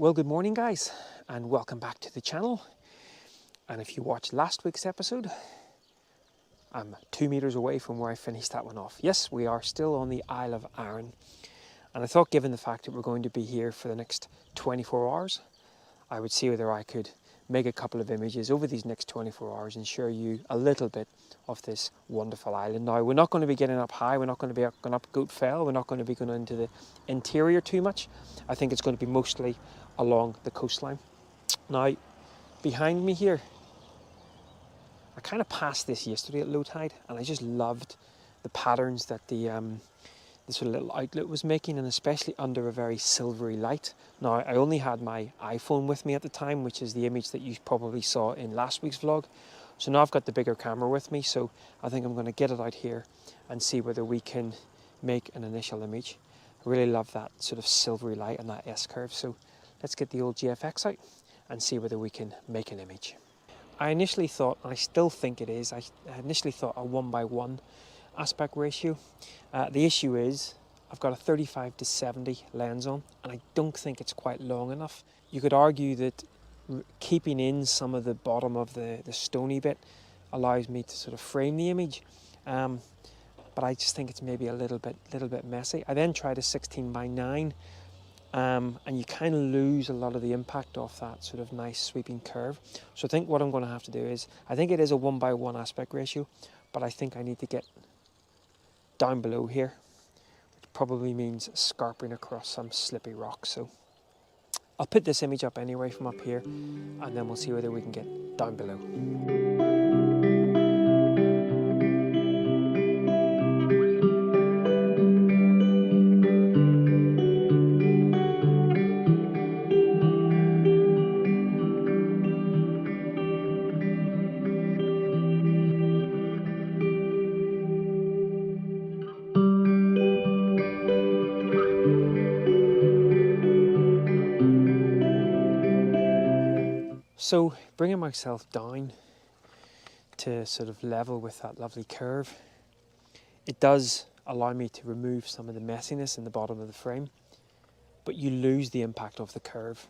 Well, good morning guys, and welcome back to the channel. And if you watched last week's episode, I'm 2 meters away from where I finished that one off. Yes, we are still on the Isle of Arran. And I thought, given the fact that we're going to be here for the next 24 hours, I would see whether I could make a couple of images over these next 24 hours and show you a little bit of this wonderful island. Now, we're not going to be getting up high, we're not going to be going up Goat Fell, we're not going to be going into the interior too much. I think it's going to be mostly along the coastline. Now, behind me here, I kind of passed this yesterday at low tide, and I just loved the patterns that the sort of little outlet was making, and especially under a very silvery light. Now, I only had my iPhone with me at the time, which is the image that you probably saw in last week's vlog. So now I've got the bigger camera with me, so I think I'm going to get it out here and see whether we can make an initial image. I really love that sort of silvery light and that S-curve, so let's get the old GFX out and see whether we can make an image. I initially thought, and I still think it is, I initially thought a 1:1 aspect ratio. The issue is I've got a 35-70 lens on, and I don't think it's quite long enough. You could argue that keeping in some of the bottom of the stony bit allows me to sort of frame the image, but I just think it's maybe a little bit messy. I then tried a 16:9, and you kind of lose a lot of the impact off that sort of nice sweeping curve. So I think what I'm going to have to do is, I think it is a 1:1 aspect ratio, but I think I need to get down below here, which probably means scarping across some slippy rocks. So I'll put this image up anyway from up here, and then we'll see whether we can get down below. So bringing myself down to sort of level with that lovely curve, it does allow me to remove some of the messiness in the bottom of the frame, but you lose the impact of the curve.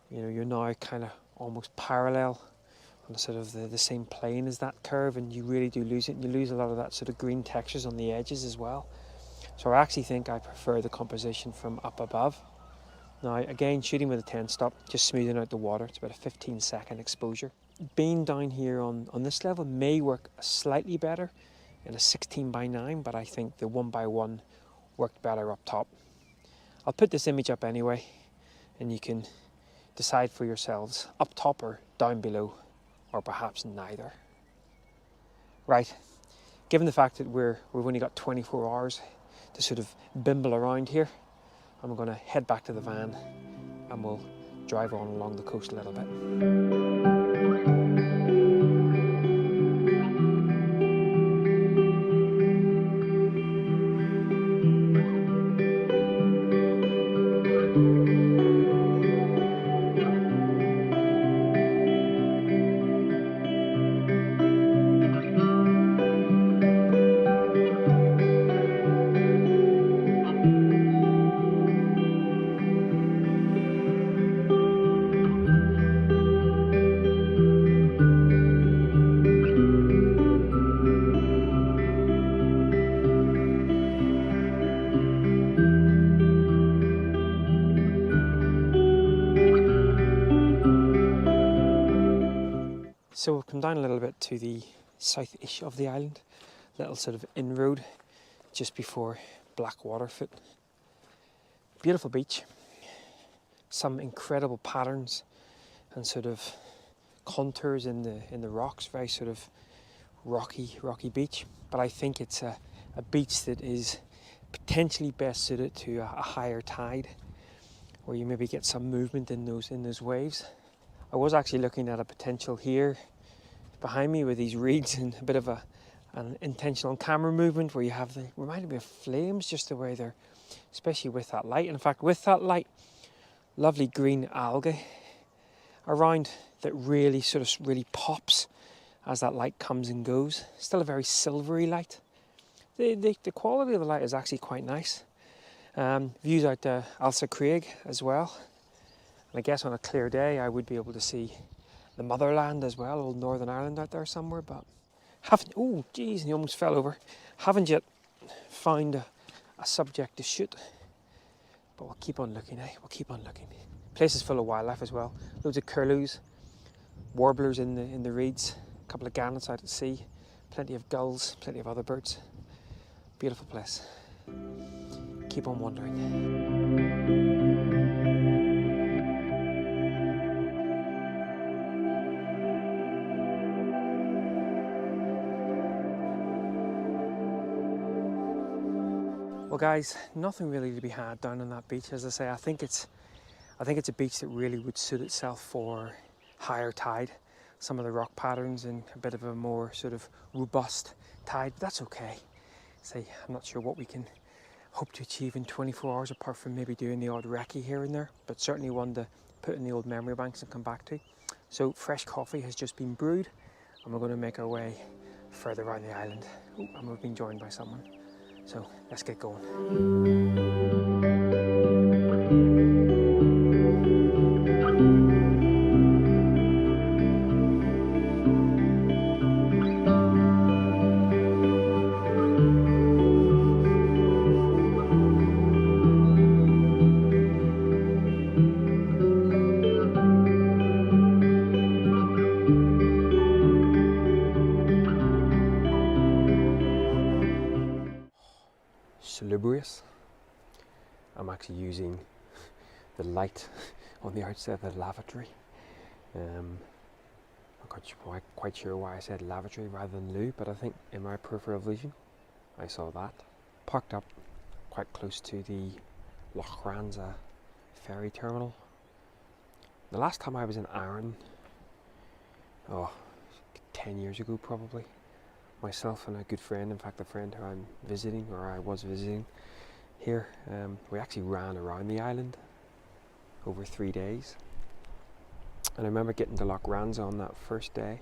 You know, you're now kind of almost parallel on the sort of the same plane as that curve, and you really do lose it, and you lose a lot of that sort of green textures on the edges as well. So I actually think I prefer the composition from up above. Now, again, shooting with a 10 stop, just smoothing out the water. It's about a 15-second exposure. Being down here on this level may work slightly better in a 16:9, but I think the 1:1 worked better up top. I'll put this image up anyway, and you can decide for yourselves, up top or down below, or perhaps neither. Right, given the fact that we've only got 24 hours to sort of bimble around here, I'm going to head back to the van and we'll drive on along the coast a little bit. So we've come down a little bit to the south-ish of the island, little sort of inroad just before Black Waterfoot. Beautiful beach, some incredible patterns and sort of contours in the rocks, very sort of rocky beach. But I think it's a beach that is potentially best suited to a higher tide, where you maybe get some movement in those waves. I was actually looking at a potential here behind me with these reeds and a bit of an intentional camera movement where you have reminded me of flames, just the way they're, especially with that light. And in fact, with that light, lovely green algae around that really pops as that light comes and goes. Still a very silvery light. The quality of the light is actually quite nice. Views out to Ailsa Craig as well. And I guess on a clear day I would be able to see the motherland as well, old Northern Ireland out there somewhere, but haven't, oh geez, he almost fell over. Haven't yet found a subject to shoot, but we'll keep on looking, eh? We'll keep on looking. Place is full of wildlife as well. Loads of curlews, warblers in the reeds, a couple of gannets out at sea, plenty of gulls, plenty of other birds. Beautiful place. Keep on wandering. Well guys, nothing really to be had down on that beach. As I say, I think it's a beach that really would suit itself for higher tide. Some of the rock patterns and a bit of a more sort of robust tide, but that's okay. Say, I'm not sure what we can hope to achieve in 24 hours apart from maybe doing the odd recce here and there, but certainly one to put in the old memory banks and come back to. So fresh coffee has just been brewed and we're going to make our way further around the island. Oh, and we've been joined by someone. So let's get going. Salubrious. I'm actually using the light on the outside of the lavatory. I'm not quite sure why I said lavatory rather than loo, but I think in my peripheral vision I saw that. Parked up quite close to the Arran ferry terminal. The last time I was in Arran, 10 years ago probably, myself and a good friend, in fact a friend who I'm visiting, or I was visiting here, we actually ran around the island over 3 days. And I remember getting to Lochranza on that first day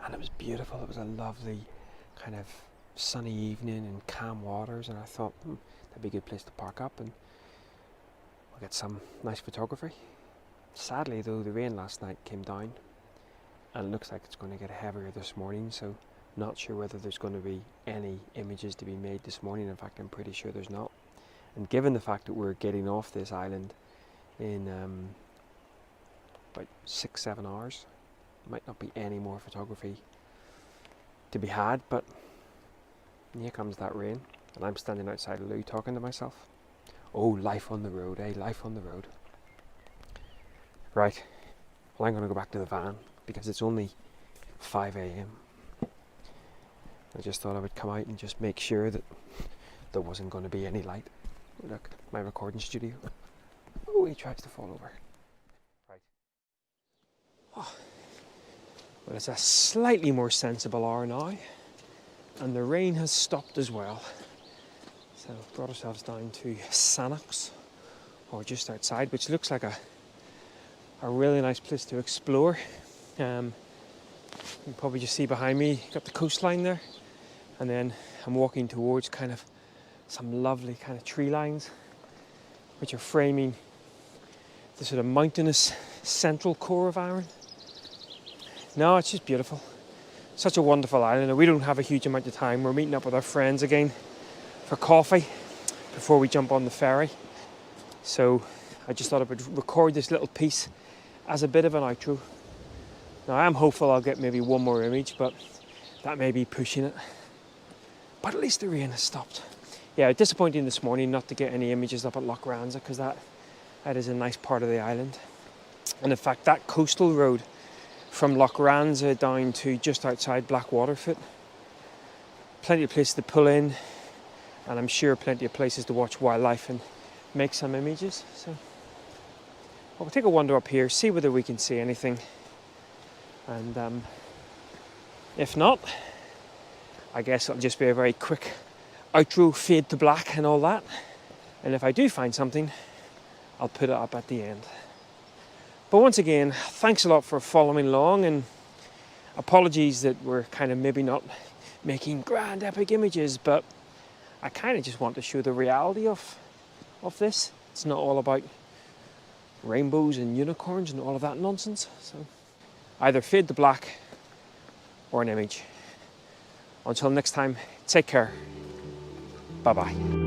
and it was beautiful. It was a lovely kind of sunny evening and calm waters, and I thought that'd be a good place to park up and we'll get some nice photography. Sadly though, the rain last night came down and it looks like it's going to get heavier this morning, so not sure whether there's going to be any images to be made this morning. In fact, I'm pretty sure there's not. And given the fact that we're getting off this island in about 6-7 hours, might not be any more photography to be had, but here comes that rain and I'm standing outside a loo talking to myself. Oh, life on the road, eh? Life on the road. Right, well, I'm going to go back to the van because it's only 5 a.m. I just thought I would come out and just make sure that there wasn't going to be any light. Look, my recording studio. Oh, he tries to fall over. Right. Oh. Well, it's a slightly more sensible hour now, and the rain has stopped as well. So brought ourselves down to Sannox, or just outside, which looks like a really nice place to explore. You can probably just see behind me, got the coastline there. And then I'm walking towards kind of some lovely kind of tree lines which are framing the sort of mountainous central core of Arran. No, it's just beautiful. Such a wonderful island. And we don't have a huge amount of time. We're meeting up with our friends again for coffee before we jump on the ferry. So I just thought I would record this little piece as a bit of an outro. Now I am hopeful I'll get maybe one more image, but that may be pushing it. But at least the rain has stopped. Yeah, disappointing this morning not to get any images up at Lochranza, because that is a nice part of the island. And in fact, that coastal road from Lochranza down to just outside Blackwaterfoot, plenty of places to pull in, and I'm sure plenty of places to watch wildlife and make some images. So we'll take a wander up here, see whether we can see anything, and if not, I guess it'll just be a very quick outro, fade to black and all that. And if I do find something, I'll put it up at the end. But once again, thanks a lot for following along, and apologies that we're kind of maybe not making grand epic images, but I kind of just want to show the reality of this. It's not all about rainbows and unicorns and all of that nonsense. So either fade to black or an image. Until next time, take care. Bye-bye.